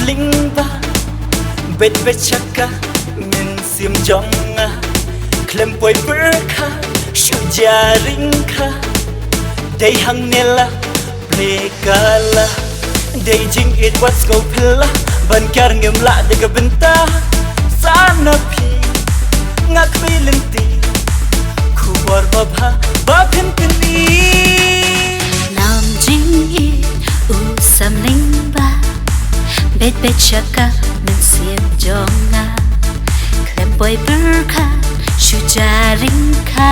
lingba bet chaka min sim jonga klem poi perka shujaringka day hang nela plekala day jing it what's go pilla ban kar ngem la de gabenta sana pi ngak milenti kubor babha babhin pini nam jing it sam lingba bet chaka min sim jonga klem poi perka shujaringka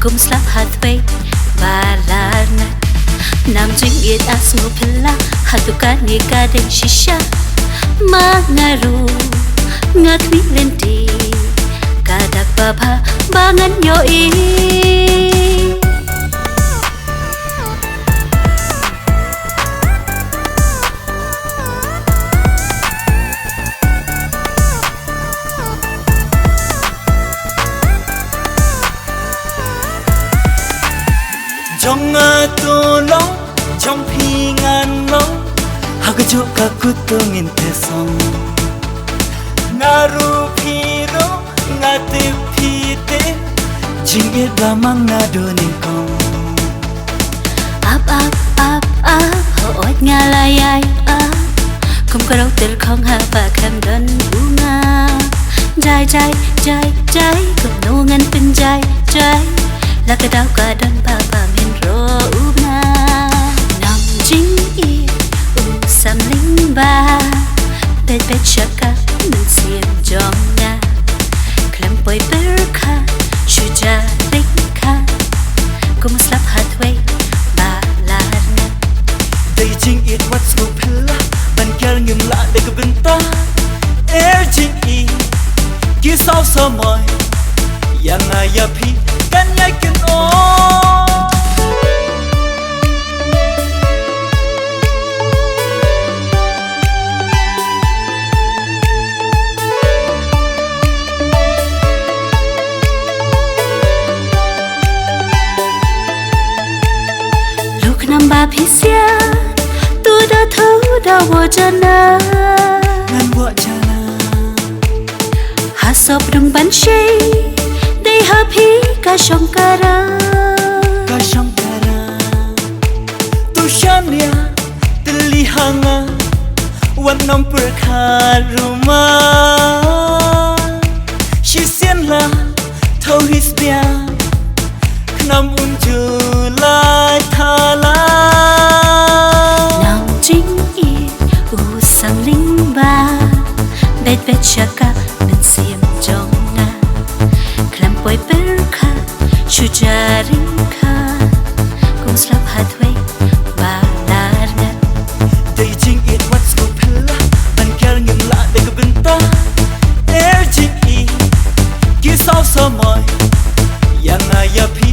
kum slap hathway balana nam jing it asmo pilla hatukan ni kadeng shisha mangaru ngakmi lenti kadak baba bangan yoi Jong to long, jong pingan long, hagajo kakutungin tesong. Ngaru piro, ngate pite, jingit bamang nadoning kong. Up, hoot ngalayay up. Kum karau tel kong haba kam don bunga. Jai, kum nungan penjai. Lakadaw ka don papa min ro una. Nam jing i usam lingba bet chaka min sim jonga klem poi perka shuja lingka kum slap hathway balarna Day jing it what's go pilla ban kar ngem la de gabenta air jing i kisaw sa moy yang ayapi kan yai ken o luk nam ba phisia tu da thu da wo jana nan wo jana hasop dung ban shei day happy ka shankara tu shania tili hanga wan nam per kharuma shi sian la thau his bia nam unju la thala nam jing i usam lingba bet chaka min sim jonga klem poi perka shujaringka kum slap hathway balarna day jing it what's go pilla ban kar ngem la de gabenta air jing i kisaw sa moy yang ayapi